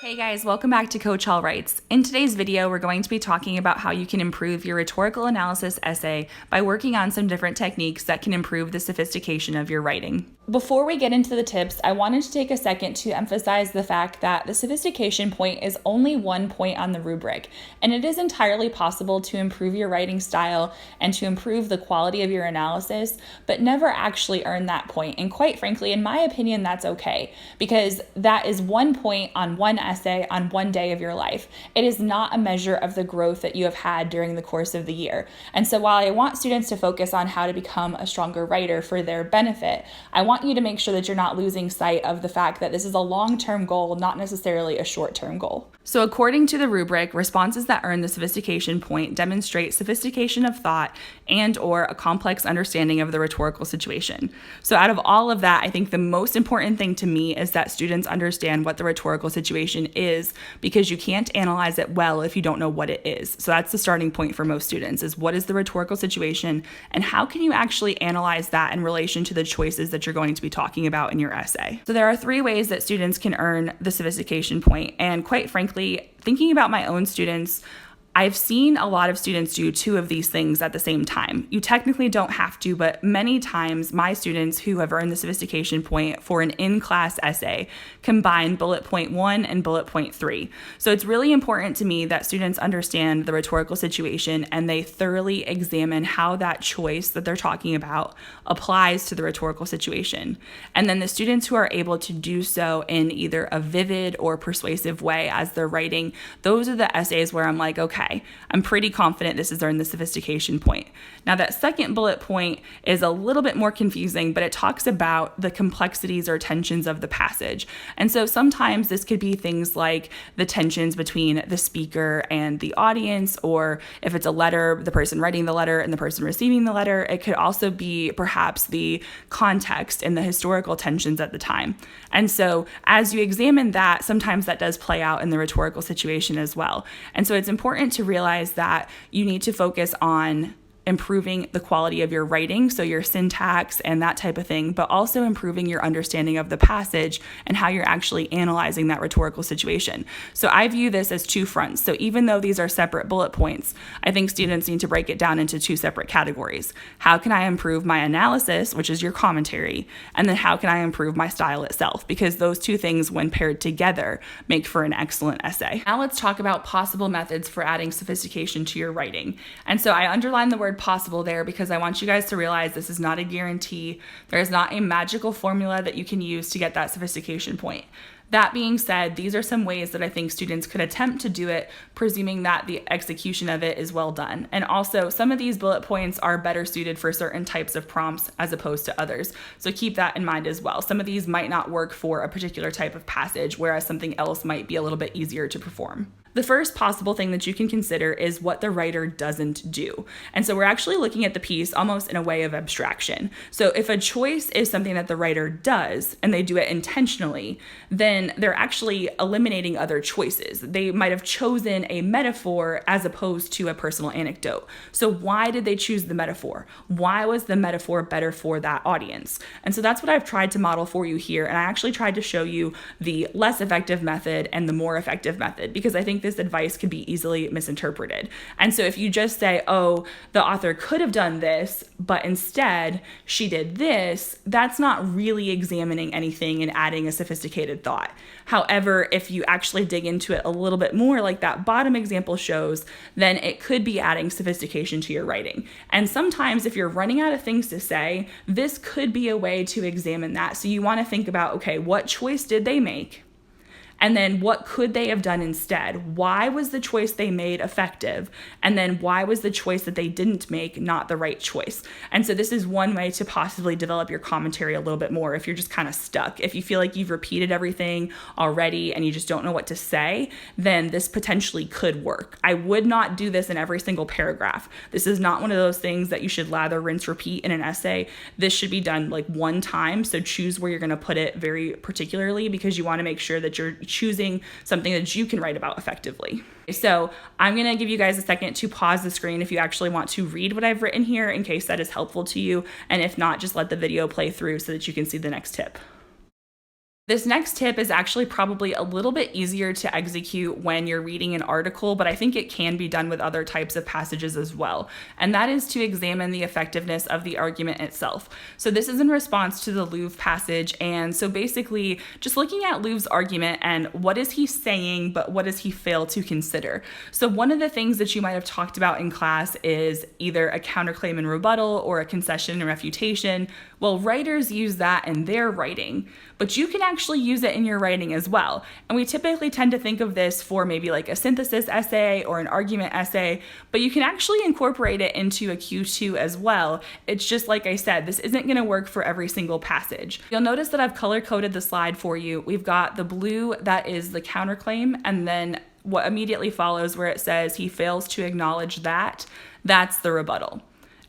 Hey guys, welcome back to Coach Hall Writes. In today's video, we're going to be talking about how you can improve your rhetorical analysis essay by working on some different techniques that can improve the sophistication of your writing. Before we get into the tips, I wanted to take a second to emphasize the fact that the sophistication point is only one point on the rubric, and it is entirely possible to improve your writing style and to improve the quality of your analysis, but never actually earn that point. And quite frankly, in my opinion, that's okay, because that is 1 point on one essay on one day of your life. It is not a measure of the growth that you have had during the course of the year. And so while I want students to focus on how to become a stronger writer for their benefit, I want you to make sure that you're not losing sight of the fact that this is a long-term goal, not necessarily a short-term goal. So according to the rubric, responses that earn the sophistication point demonstrate sophistication of thought and or a complex understanding of the rhetorical situation. So out of all of that, I think the most important thing to me is that students understand what the rhetorical situation is, because you can't analyze it well if you don't know what it is. So that's the starting point for most students, is what is the rhetorical situation and how can you actually analyze that in relation to the choices that you're going to be talking about in your essay. So there are 3 ways that students can earn the sophistication point, and quite frankly, thinking about my own students, I've seen a lot of students do 2 of these things at the same time. You technically don't have to, but many times my students who have earned the sophistication point for an in-class essay combine bullet point 1 and bullet point 3. So it's really important to me that students understand the rhetorical situation and they thoroughly examine how that choice that they're talking about applies to the rhetorical situation. And then the students who are able to do so in either a vivid or persuasive way as they're writing, those are the essays where I'm like, okay, I'm pretty confident this has earned the sophistication point. Now that second bullet point is a little bit more confusing, but it talks about the complexities or tensions of the passage. And so sometimes this could be things like the tensions between the speaker and the audience, or if it's a letter, the person writing the letter and the person receiving the letter. It could also be perhaps the context and the historical tensions at the time. And so as you examine that, sometimes that does play out in the rhetorical situation as well. And so it's important to realize that you need to focus on improving the quality of your writing, so your syntax and that type of thing, but also improving your understanding of the passage and how you're actually analyzing that rhetorical situation. So I view this as 2 fronts. So even though these are separate bullet points, I think students need to break it down into 2 separate categories. How can I improve my analysis, which is your commentary, and then how can I improve my style itself? Because those 2 things, when paired together, make for an excellent essay. Now let's talk about possible methods for adding sophistication to your writing. And so I underline the word possible there because I want you guys to realize this is not a guarantee. There is not a magical formula that you can use to get that sophistication point. That being said, these are some ways that I think students could attempt to do it, presuming that the execution of it is well done. And also, some of these bullet points are better suited for certain types of prompts as opposed to others. So keep that in mind as well. Some of these might not work for a particular type of passage, whereas something else might be a little bit easier to perform. The first possible thing that you can consider is what the writer doesn't do. And so we're actually looking at the piece almost in a way of abstraction. So if a choice is something that the writer does and they do it intentionally, then they're actually eliminating other choices. They might have chosen a metaphor as opposed to a personal anecdote. So why did they choose the metaphor? Why was the metaphor better for that audience? And so that's what I've tried to model for you here. And I actually tried to show you the less effective method and the more effective method, because I think this advice could be easily misinterpreted. And so if you just say, oh, the author could have done this, but instead she did this, that's not really examining anything and adding a sophisticated thought. However, if you actually dig into it a little bit more, like that bottom example shows, then it could be adding sophistication to your writing. And sometimes if you're running out of things to say, this could be a way to examine that. So you want to think about, okay, what choice did they make? And then what could they have done instead? Why was the choice they made effective? And then why was the choice that they didn't make not the right choice? And so this is one way to possibly develop your commentary a little bit more if you're just kind of stuck. If you feel like you've repeated everything already and you just don't know what to say, then this potentially could work. I would not do this in every single paragraph. This is not one of those things that you should lather, rinse, repeat in an essay. This should be done like 1 time. So choose where you're going to put it very particularly, because you want to make sure that you're choosing something that you can write about effectively. So I'm going to give you guys a second to pause the screen if you actually want to read what I've written here, in case that is helpful to you. And if not, just let the video play through so that you can see the next tip. This next tip is actually probably a little bit easier to execute when you're reading an article, but I think it can be done with other types of passages as well. And that is to examine the effectiveness of the argument itself. So this is in response to the Louvre passage. And so basically just looking at Louvre's argument and what is he saying, but what does he fail to consider? So one of the things that you might have talked about in class is either a counterclaim and rebuttal or a concession and refutation. Well, writers use that in their writing, but you can actually use it in your writing as well. And we typically tend to think of this for maybe like a synthesis essay or an argument essay, but you can actually incorporate it into a Q2 as well. It's just like I said, this isn't going to work for every single passage. You'll notice that I've color-coded the slide for you. We've got the blue that is the counterclaim, and then what immediately follows where it says he fails to acknowledge that, that's the rebuttal.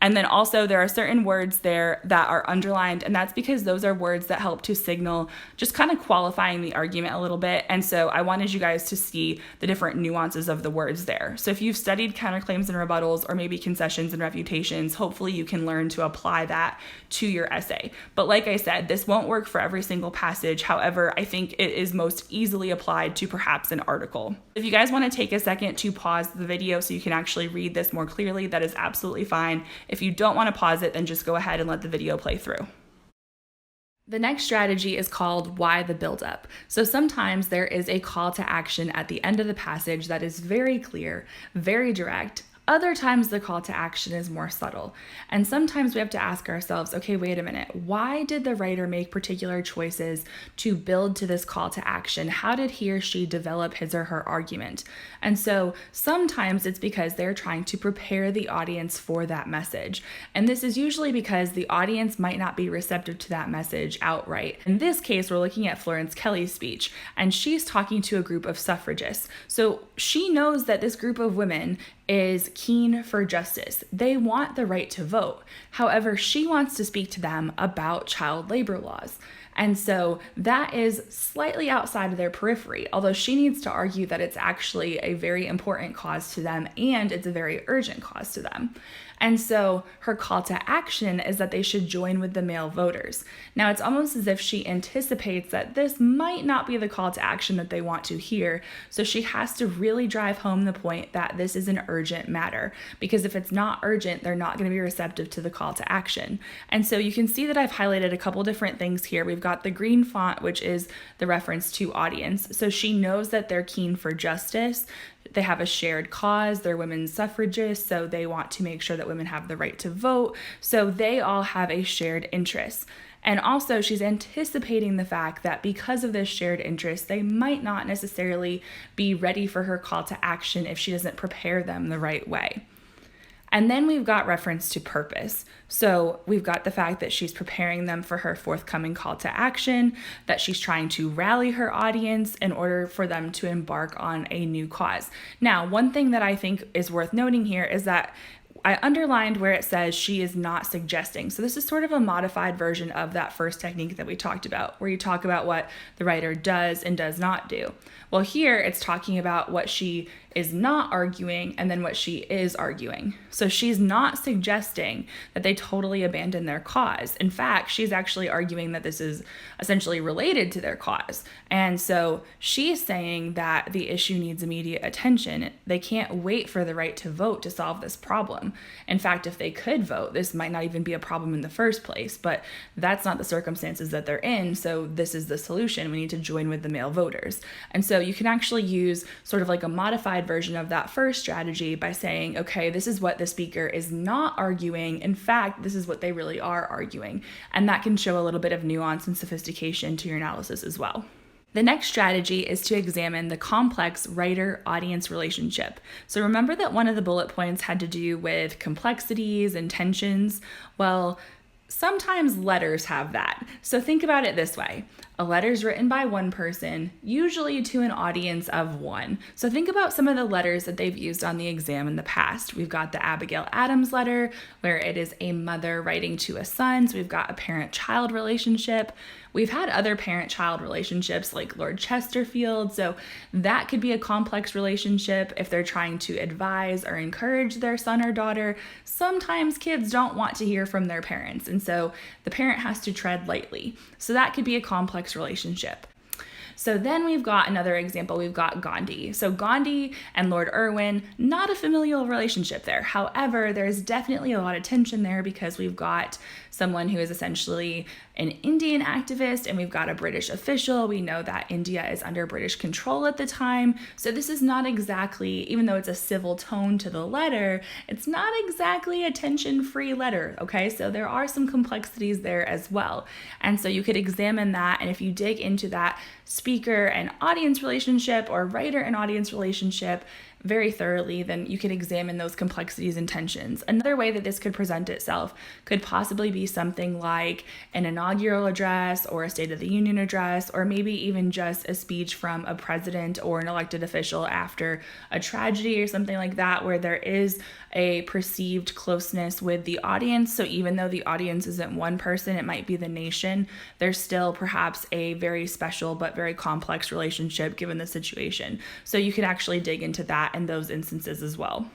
And then also there are certain words there that are underlined, and that's because those are words that help to signal just kind of qualifying the argument a little bit. And so I wanted you guys to see the different nuances of the words there. So if you've studied counterclaims and rebuttals or maybe concessions and refutations, hopefully you can learn to apply that to your essay. But like I said, this won't work for every single passage. However, I think it is most easily applied to perhaps an article. If you guys want to take a second to pause the video so you can actually read this more clearly, that is absolutely fine. If you don't want to pause it, then just go ahead and let the video play through. The next strategy is called why the buildup. So sometimes there is a call to action at the end of the passage that is very clear, very direct. Other times the call to action is more subtle. And sometimes we have to ask ourselves, okay, wait a minute, why did the writer make particular choices to build to this call to action? How did he or she develop his or her argument? And so sometimes it's because they're trying to prepare the audience for that message. And this is usually because the audience might not be receptive to that message outright. In this case, we're looking at Florence Kelley's speech, and she's talking to a group of suffragists. So she knows that this group of women is keen for justice. They want the right to vote. However, she wants to speak to them about child labor laws. And so that is slightly outside of their periphery, although she needs to argue that it's actually a very important cause to them and it's a very urgent cause to them. And so her call to action is that they should join with the male voters. Now, it's almost as if she anticipates that this might not be the call to action that they want to hear. So she has to really drive home the point that this is an urgent matter, because if it's not urgent, they're not going to be receptive to the call to action. And so you can see that I've highlighted a couple different things here. We've got the green font, which is the reference to audience. So she knows that they're keen for justice. They have a shared cause. They're women's suffragists, so they want to make sure that women have the right to vote. So they all have a shared interest. And also, she's anticipating the fact that because of this shared interest, they might not necessarily be ready for her call to action if she doesn't prepare them the right way. And then we've got reference to purpose. So we've got the fact that she's preparing them for her forthcoming call to action, that she's trying to rally her audience in order for them to embark on a new cause. Now, one thing that I think is worth noting here is that I underlined where it says she is not suggesting. So this is sort of a modified version of that first technique that we talked about, where you talk about what the writer does and does not do. Well, here it's talking about what she is not arguing and then what she is arguing. So she's not suggesting that they totally abandon their cause. In fact, she's actually arguing that this is essentially related to their cause. And so she's saying that the issue needs immediate attention. They can't wait for the right to vote to solve this problem. In fact, if they could vote, this might not even be a problem in the first place, but that's not the circumstances that they're in. So this is the solution. We need to join with the male voters. And so you can actually use sort of like a modified version of that first strategy by saying, okay, this is what the speaker is not arguing. In fact, this is what they really are arguing. And that can show a little bit of nuance and sophistication to your analysis as well. The next strategy is to examine the complex writer-audience relationship. So remember that one of the bullet points had to do with complexities and tensions. Well, sometimes letters have that. So think about it this way. A letter is written by one person, usually to an audience of one. So think about some of the letters that they've used on the exam in the past. We've got the Abigail Adams letter, where it is a mother writing to a son. So we've got a parent-child relationship. We've had other parent-child relationships like Lord Chesterfield. So that could be a complex relationship if they're trying to advise or encourage their son or daughter. Sometimes kids don't want to hear from their parents, and so the parent has to tread lightly. So that could be a complex complex relationship. So then we've got another example. We've got Gandhi. So Gandhi and Lord Irwin, not a familial relationship there. However, there's definitely a lot of tension there because we've got someone who is essentially an Indian activist and we've got a British official. We know that India is under British control at the time. So this is not exactly, even though it's a civil tone to the letter, it's not exactly a tension-free letter, okay? So there are some complexities there as well. And so you could examine that, and if you dig into that speaker and audience relationship or writer and audience relationship very thoroughly, then you can examine those complexities and tensions. Another way that this could present itself could possibly be something like an inaugural address or a State of the Union address, or maybe even just a speech from a president or an elected official after a tragedy or something like that, where there is a perceived closeness with the audience. So even though the audience isn't one person, it might be the nation, there's still perhaps a very special but very complex relationship given the situation. So you could actually dig into that in those instances as well.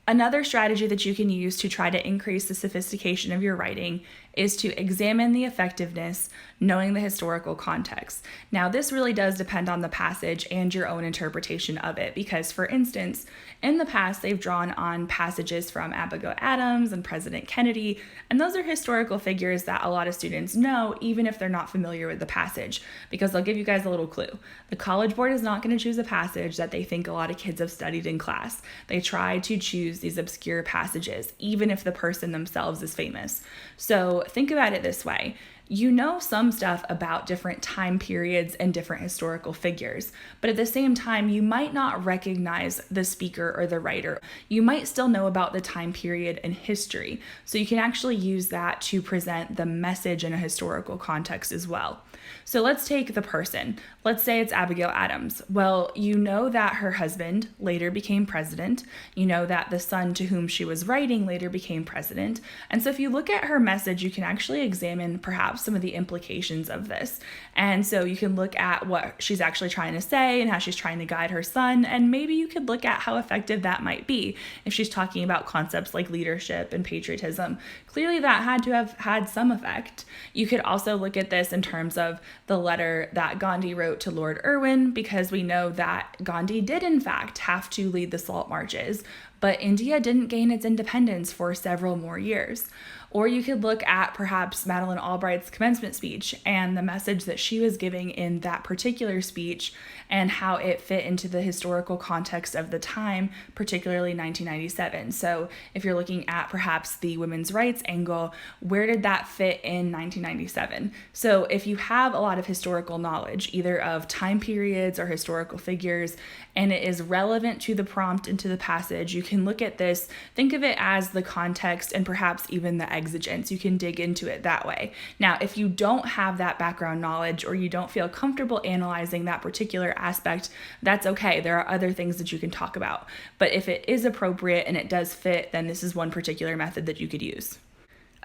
Another strategy that you can use to try to increase the sophistication of your writing is to examine the effectiveness, knowing the historical context. Now, this really does depend on the passage and your own interpretation of it, because, for instance, in the past, they've drawn on passages from Abigail Adams and President Kennedy, and those are historical figures that a lot of students know, even if they're not familiar with the passage, because I'll give you guys a little clue. The College Board is not going to choose a passage that they think a lot of kids have studied in class. They try to choose these obscure passages, even if the person themselves is famous. So think about it this way. You know some stuff about different time periods and different historical figures, but at the same time, you might not recognize the speaker or the writer. You might still know about the time period and history, so you can actually use that to present the message in a historical context as well. So let's take the person. Let's say it's Abigail Adams. Well, you know that her husband later became president. You know that the son to whom she was writing later became president. And so if you look at her message, you can actually examine perhaps some of the implications of this. And so you can look at what she's actually trying to say and how she's trying to guide her son. And maybe you could look at how effective that might be if she's talking about concepts like leadership and patriotism. Clearly that had to have had some effect. You could also look at this in terms of the letter that Gandhi wrote to Lord Irwin, because we know that Gandhi did in fact have to lead the salt marches, but India didn't gain its independence for several more years. Or you could look at perhaps Madeleine Albright's commencement speech and the message that she was giving in that particular speech and how it fit into the historical context of the time, particularly 1997. So if you're looking at perhaps the women's rights angle, where did that fit in 1997? So if you have a lot of historical knowledge, either of time periods or historical figures, and it is relevant to the prompt and to the passage, you can look at this, think of it as the context and perhaps even the exigence. You can dig into it that way. Now, if you don't have that background knowledge or you don't feel comfortable analyzing that particular aspect, that's okay. There are other things that you can talk about. But if it is appropriate and it does fit, then this is one particular method that you could use.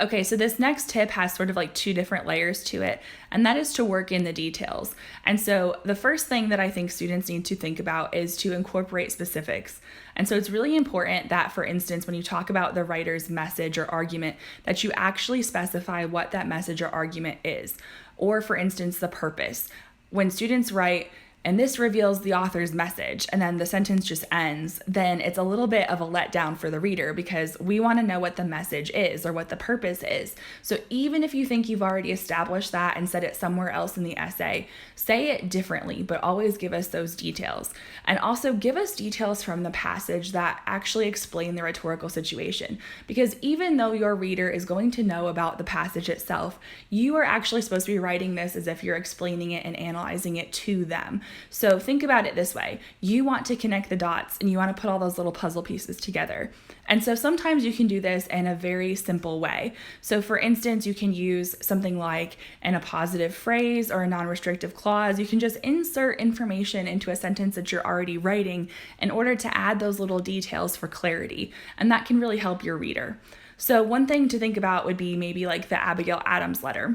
Okay, so this next tip has sort of like two different layers to it, and that is to work in the details. And so the first thing that I think students need to think about is to incorporate specifics. And so it's really important that, for instance, when you talk about the writer's message or argument, that you actually specify what that message or argument is. Or, for instance, the purpose. When students write, and this reveals the author's message, and then the sentence just ends, then it's a little bit of a letdown for the reader because we want to know what the message is or what the purpose is. So even if you think you've already established that and said it somewhere else in the essay, say it differently, but always give us those details. And also give us details from the passage that actually explain the rhetorical situation. Because even though your reader is going to know about the passage itself, you are actually supposed to be writing this as if you're explaining it and analyzing it to them. So think about it this way. You want to connect the dots and you want to put all those little puzzle pieces together. And so sometimes you can do this in a very simple way. So for instance, you can use something like an appositive phrase or a non-restrictive clause. You can just insert information into a sentence that you're already writing in order to add those little details for clarity. And that can really help your reader. So one thing to think about would be maybe like the Abigail Adams letter.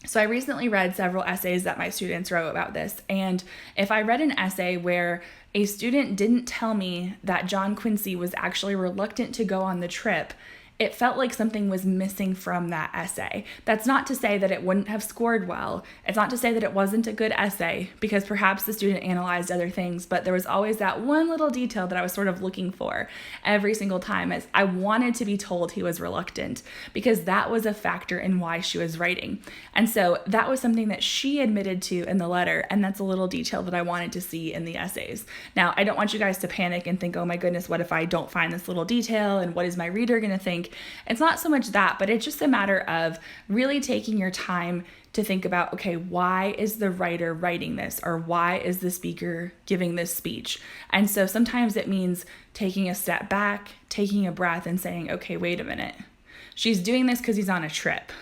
So I recently read several essays that my students wrote about this, and if I read an essay where a student didn't tell me that John Quincy was actually reluctant to go on the trip it felt like something was missing from that essay. That's not to say that it wouldn't have scored well. It's not to say that it wasn't a good essay, because perhaps the student analyzed other things, but there was always that one little detail that I was sort of looking for every single time, as I wanted to be told he was reluctant, because that was a factor in why she was writing. And so that was something that she admitted to in the letter, and that's a little detail that I wanted to see in the essays. Now, I don't want you guys to panic and think, oh my goodness, what if I don't find this little detail, and what is my reader going to think? It's not so much that, but it's just a matter of really taking your time to think about, okay, why is the writer writing this? Or why is the speaker giving this speech? And so sometimes it means taking a step back, taking a breath, and saying, okay, wait a minute. She's doing this because he's on a trip.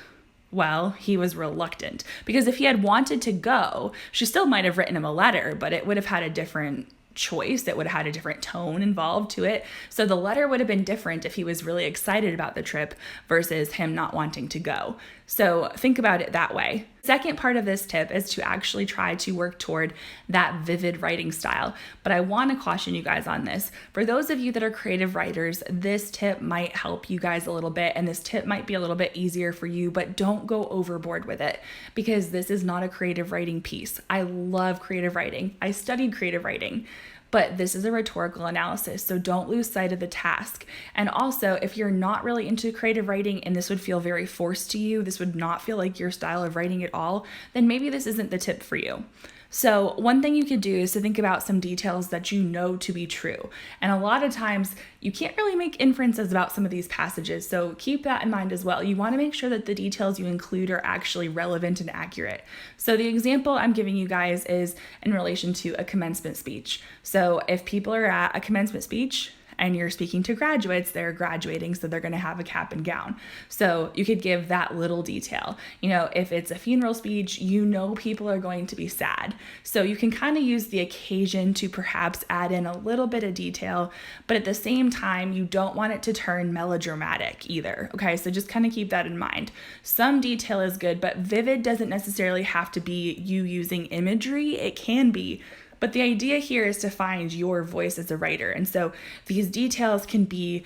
Well, he was reluctant, because if he had wanted to go, she still might have written him a letter, but it would have had a different choice. It would have had a different tone involved to it. So the letter would have been different if he was really excited about the trip versus him not wanting to go. So think about it that way. Second part of this tip is to actually try to work toward that vivid writing style. But I want to caution you guys on this. For those of you that are creative writers, this tip might help you guys a little bit, and this tip might be a little bit easier for you, but don't go overboard with it, because this is not a creative writing piece. I love creative writing. I studied creative writing. But this is a rhetorical analysis, so don't lose sight of the task. And also, if you're not really into creative writing and this would feel very forced to you, this would not feel like your style of writing at all, then maybe this isn't the tip for you. So one thing you could do is to think about some details that you know to be true. And a lot of times you can't really make inferences about some of these passages, so keep that in mind as well. You want to make sure that the details you include are actually relevant and accurate. So the example I'm giving you guys is in relation to a commencement speech. So if people are at a commencement speech, and you're speaking to graduates, they're graduating, so they're going to have a cap and gown. So you could give that little detail. You know, if it's a funeral speech, you know people are going to be sad. So you can kind of use the occasion to perhaps add in a little bit of detail, but at the same time, you don't want it to turn melodramatic either. Okay, so just kind of keep that in mind. Some detail is good, but vivid doesn't necessarily have to be you using imagery. It can be. But the idea here is to find your voice as a writer. And so these details can be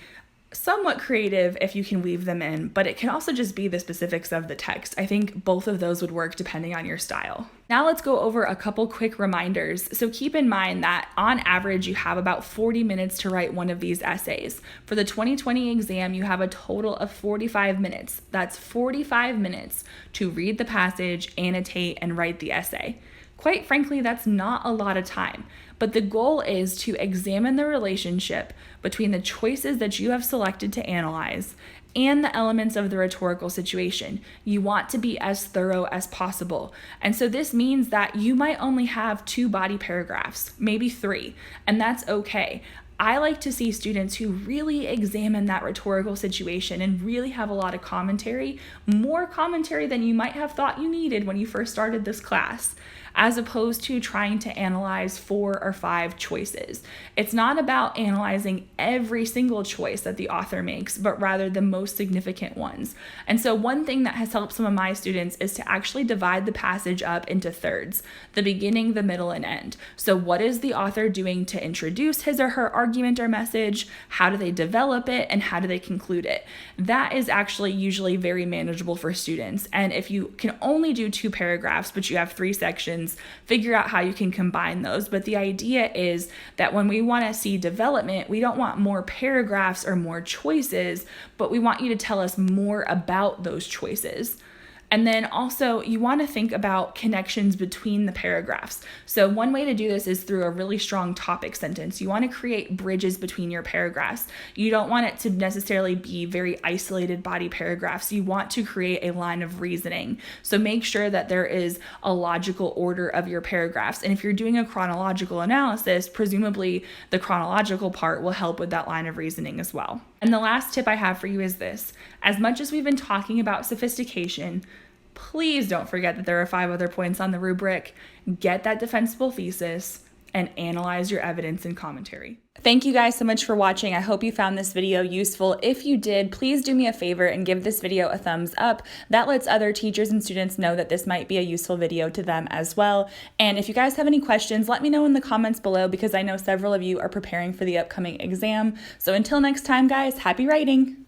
somewhat creative if you can weave them in, but it can also just be the specifics of the text. I think both of those would work depending on your style. Now let's go over a couple quick reminders. So keep in mind that on average, you have about 40 minutes to write one of these essays. For the 2020 exam, you have a total of 45 minutes. That's 45 minutes to read the passage, annotate, and write the essay. Quite frankly, that's not a lot of time, but the goal is to examine the relationship between the choices that you have selected to analyze and the elements of the rhetorical situation. You want to be as thorough as possible. And so this means that you might only have 2 body paragraphs, maybe 3, and that's okay. I like to see students who really examine that rhetorical situation and really have a lot of commentary, more commentary than you might have thought you needed when you first started this class, as opposed to trying to analyze 4 or 5 choices. It's not about analyzing every single choice that the author makes, but rather the most significant ones. And so one thing that has helped some of my students is to actually divide the passage up into thirds, the beginning, the middle, and end. So what is the author doing to introduce his or her argument or message? How do they develop it? And how do they conclude it? That is actually usually very manageable for students. And if you can only do 2 paragraphs, but you have 3 sections, figure out how you can combine those. But the idea is that when we want to see development, we don't want more paragraphs or more choices, but we want you to tell us more about those choices. And then also you want to think about connections between the paragraphs. So one way to do this is through a really strong topic sentence. You want to create bridges between your paragraphs. You don't want it to necessarily be very isolated body paragraphs. You want to create a line of reasoning. So make sure that there is a logical order of your paragraphs. And if you're doing a chronological analysis, presumably the chronological part will help with that line of reasoning as well. And the last tip I have for you is this. As much as we've been talking about sophistication, please don't forget that there are 5 other points on the rubric. Get that defensible thesis and analyze your evidence and commentary. Thank you guys so much for watching. I hope you found this video useful. If you did, please do me a favor and give this video a thumbs up. That lets other teachers and students know that this might be a useful video to them as well. And if you guys have any questions, let me know in the comments below, because I know several of you are preparing for the upcoming exam. So until next time, guys, happy writing!